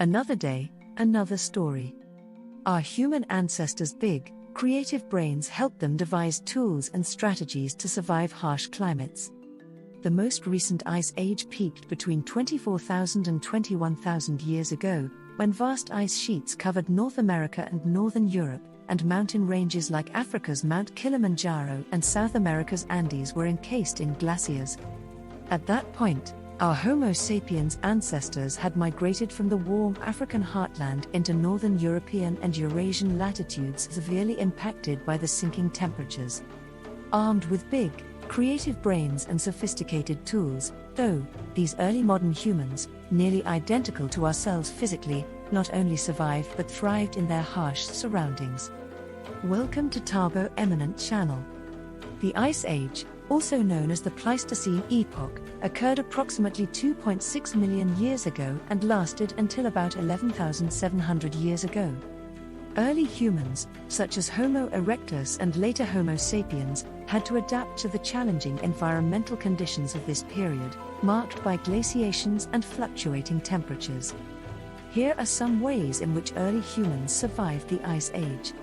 Another day, another story. Our human ancestors' big, creative brains helped them devise tools and strategies to survive harsh climates. The most recent ice age peaked between 24,000 and 21,000 years ago, when vast ice sheets covered North America and Northern Europe, and mountain ranges like Africa's Mount Kilimanjaro and South America's Andes were encased in glaciers. At that point, our Homo sapiens ancestors had migrated from the warm African heartland into northern European and Eurasian latitudes severely impacted by the sinking temperatures. Armed with big, creative brains and sophisticated tools, though, these early modern humans, nearly identical to ourselves physically, not only survived but thrived in their harsh surroundings. Welcome to Turbo Eminent Channel. The Ice Age, also known as the Pleistocene Epoch, occurred approximately 2.6 million years ago and lasted until about 11,700 years ago. Early humans, such as Homo erectus and later Homo sapiens, had to adapt to the challenging environmental conditions of this period, marked by glaciations and fluctuating temperatures. Here are some ways in which early humans survived the Ice Age.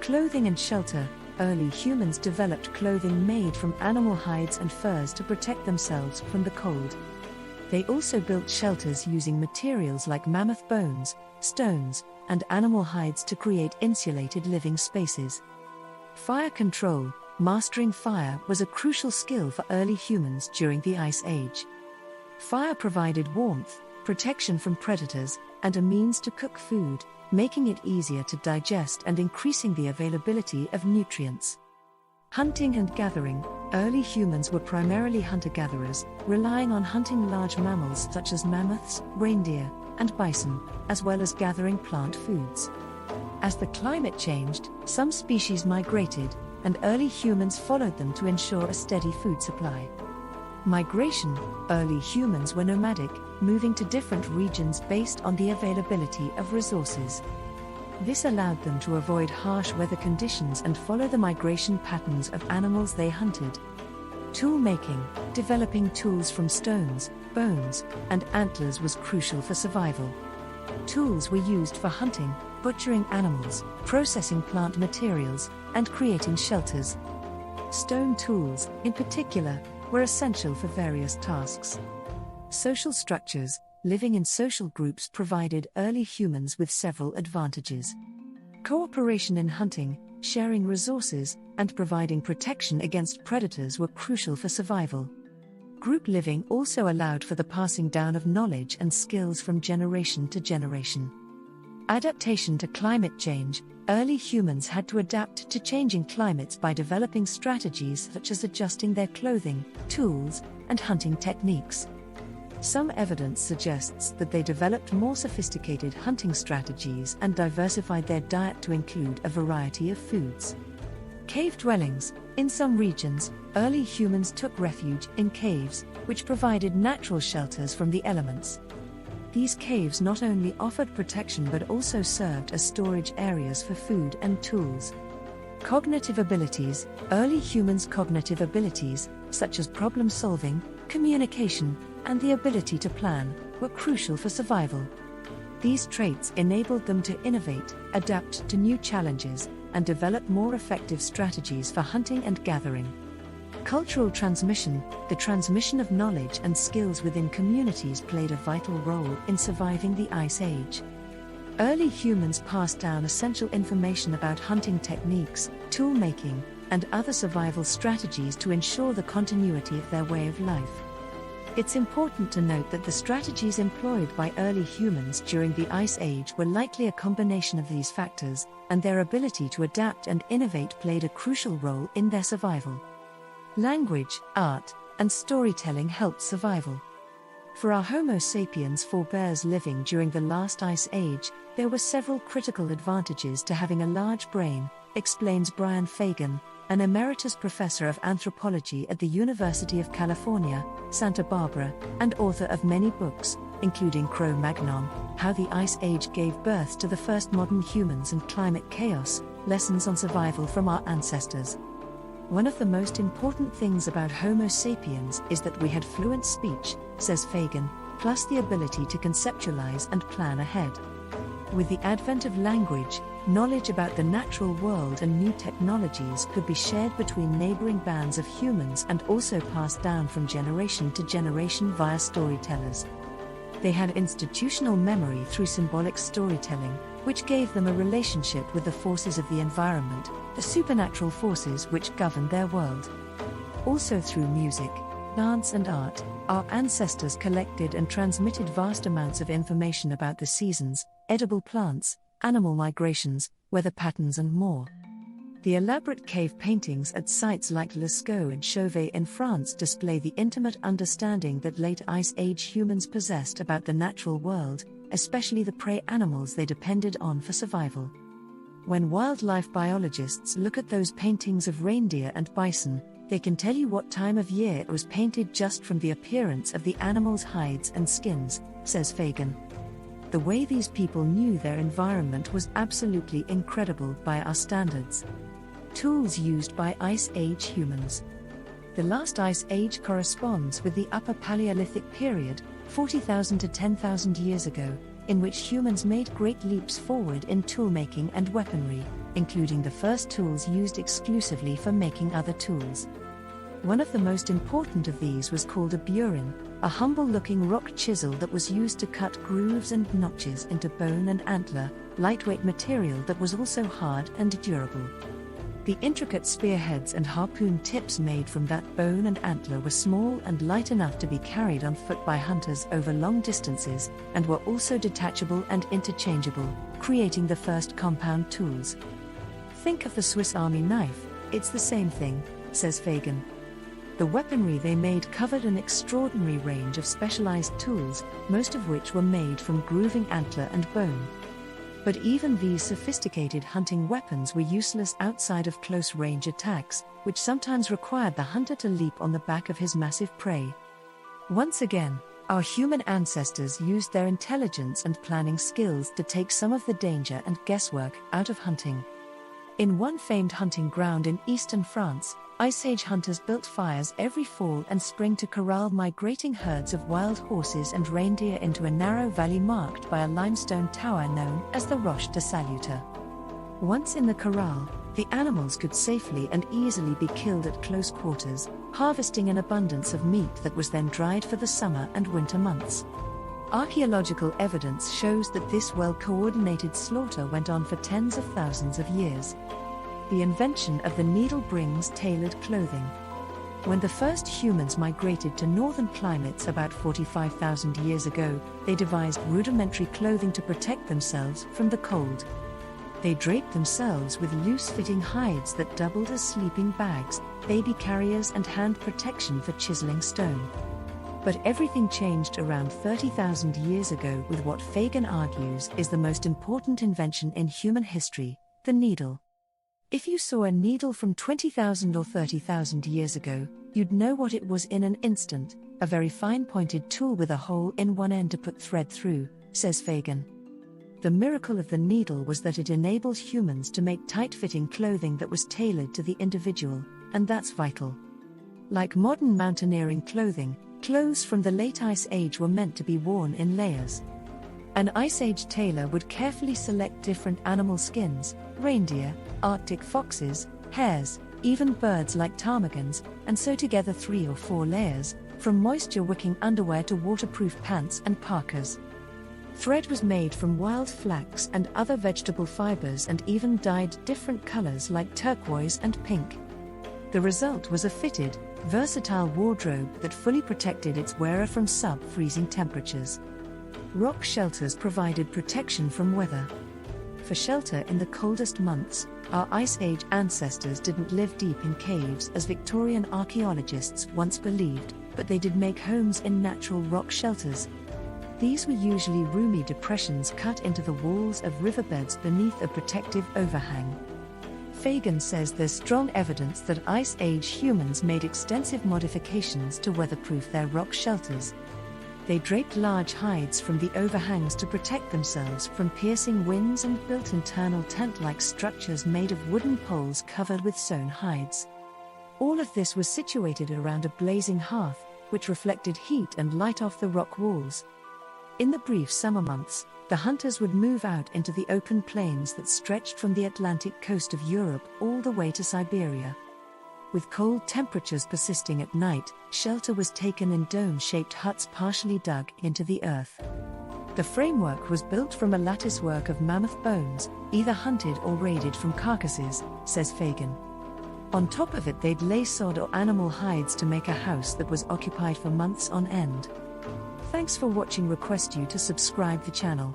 Clothing and shelter. Early humans developed clothing made from animal hides and furs to protect themselves from the cold. They also built shelters using materials like mammoth bones, stones, and animal hides to create insulated living spaces. Fire control. Mastering fire was a crucial skill for early humans during the Ice Age. Fire provided warmth, protection from predators, and a means to cook food, making it easier to digest and increasing the availability of nutrients. Hunting and gathering. Early humans were primarily hunter-gatherers, relying on hunting large mammals such as mammoths, reindeer, and bison, as well as gathering plant foods. As the climate changed, some species migrated, and early humans followed them to ensure a steady food supply. Migration. Early humans were nomadic, moving to different regions based on the availability of resources. This allowed them to avoid harsh weather conditions and follow the migration patterns of animals they hunted. Tool making. Developing tools from stones, bones, and antlers was crucial for survival. Tools were used for hunting, butchering animals, processing plant materials, and creating shelters. Stone tools, in particular, were essential for various tasks. Social structures. Living in social groups provided early humans with several advantages. Cooperation in hunting, sharing resources, and providing protection against predators were crucial for survival. Group living also allowed for the passing down of knowledge and skills from generation to generation. Adaptation to climate change. Early humans had to adapt to changing climates by developing strategies such as adjusting their clothing, tools, and hunting techniques. Some evidence suggests that they developed more sophisticated hunting strategies and diversified their diet to include a variety of foods. Cave dwellings. In some regions, early humans took refuge in caves, which provided natural shelters from the elements. These caves not only offered protection but also served as storage areas for food and tools. Cognitive abilities. Early humans' cognitive abilities, such as problem solving, communication, and the ability to plan, were crucial for survival. These traits enabled them to innovate, adapt to new challenges, and develop more effective strategies for hunting and gathering. Cultural transmission. The transmission of knowledge and skills within communities played a vital role in surviving the Ice Age. Early humans passed down essential information about hunting techniques, tool making, and other survival strategies to ensure the continuity of their way of life. It's important to note that the strategies employed by early humans during the Ice Age were likely a combination of these factors, and their ability to adapt and innovate played a crucial role in their survival. Language, art, and storytelling helped survival. For our Homo sapiens forebears living during the last Ice Age, there were several critical advantages to having a large brain, explains Brian Fagan, an emeritus professor of anthropology at the University of California, Santa Barbara, and author of many books, including Cro-Magnon, How the Ice Age Gave Birth to the First Modern Humans and Climate Chaos, Lessons on Survival from Our Ancestors. One of the most important things about Homo sapiens is that we had fluent speech, says Fagan, plus the ability to conceptualize and plan ahead. With the advent of language, knowledge about the natural world and new technologies could be shared between neighboring bands of humans and also passed down from generation to generation via storytellers. They had institutional memory through symbolic storytelling, which gave them a relationship with the forces of the environment, the supernatural forces which governed their world. Also through music, dance and art, our ancestors collected and transmitted vast amounts of information about the seasons, edible plants, animal migrations, weather patterns and more. The elaborate cave paintings at sites like Lascaux and Chauvet in France display the intimate understanding that late Ice Age humans possessed about the natural world, especially the prey animals they depended on for survival. When wildlife biologists look at those paintings of reindeer and bison, they can tell you what time of year it was painted just from the appearance of the animals' hides and skins, says Fagan. The way these people knew their environment was absolutely incredible by our standards. Tools used by Ice Age humans. The last Ice Age corresponds with the Upper Paleolithic period, 40,000 to 10,000 years ago, in which humans made great leaps forward in toolmaking and weaponry, including the first tools used exclusively for making other tools. One of the most important of these was called a burin, a humble-looking rock chisel that was used to cut grooves and notches into bone and antler, lightweight material that was also hard and durable. The intricate spearheads and harpoon tips made from that bone and antler were small and light enough to be carried on foot by hunters over long distances, and were also detachable and interchangeable, creating the first compound tools. Think of the Swiss Army knife, it's the same thing, says Fagan. The weaponry they made covered an extraordinary range of specialized tools, most of which were made from grooving antler and bone. But even these sophisticated hunting weapons were useless outside of close-range attacks, which sometimes required the hunter to leap on the back of his massive prey. Once again, our human ancestors used their intelligence and planning skills to take some of the danger and guesswork out of hunting. In one famed hunting ground in eastern France, Ice Age hunters built fires every fall and spring to corral migrating herds of wild horses and reindeer into a narrow valley marked by a limestone tower known as the Roche de Saluta. Once in the corral, the animals could safely and easily be killed at close quarters, harvesting an abundance of meat that was then dried for the summer and winter months. Archaeological evidence shows that this well-coordinated slaughter went on for tens of thousands of years. The invention of the needle brings tailored clothing. When the first humans migrated to northern climates about 45,000 years ago, they devised rudimentary clothing to protect themselves from the cold. They draped themselves with loose-fitting hides that doubled as sleeping bags, baby carriers and hand protection for chiseling stone. But everything changed around 30,000 years ago with what Fagan argues is the most important invention in human history, the needle. If you saw a needle from 20,000 or 30,000 years ago, you'd know what it was in an instant, a very fine-pointed tool with a hole in one end to put thread through, says Fagan. The miracle of the needle was that it enabled humans to make tight-fitting clothing that was tailored to the individual, and that's vital. Like modern mountaineering clothing, clothes from the late Ice Age were meant to be worn in layers. An Ice Age tailor would carefully select different animal skins, reindeer, Arctic foxes, hares, even birds like ptarmigans, and sew together 3 or 4 layers, from moisture-wicking underwear to waterproof pants and parkas. Thread was made from wild flax and other vegetable fibers and even dyed different colors like turquoise and pink. The result was a fitted, versatile wardrobe that fully protected its wearer from sub-freezing temperatures. Rock shelters provided protection from weather. For shelter in the coldest months, our Ice Age ancestors didn't live deep in caves as Victorian archaeologists once believed, but they did make homes in natural rock shelters. These were usually roomy depressions cut into the walls of riverbeds beneath a protective overhang. Fagan says there's strong evidence that Ice Age humans made extensive modifications to weatherproof their rock shelters. They draped large hides from the overhangs to protect themselves from piercing winds and built internal tent-like structures made of wooden poles covered with sewn hides. All of this was situated around a blazing hearth, which reflected heat and light off the rock walls. In the brief summer months, the hunters would move out into the open plains that stretched from the Atlantic coast of Europe all the way to Siberia. With cold temperatures persisting at night, shelter was taken in dome-shaped huts partially dug into the earth. The framework was built from a latticework of mammoth bones, either hunted or raided from carcasses, says Fagan. On top of it they'd lay sod or animal hides to make a house that was occupied for months on end. Thanks for watching. Request you to subscribe the channel.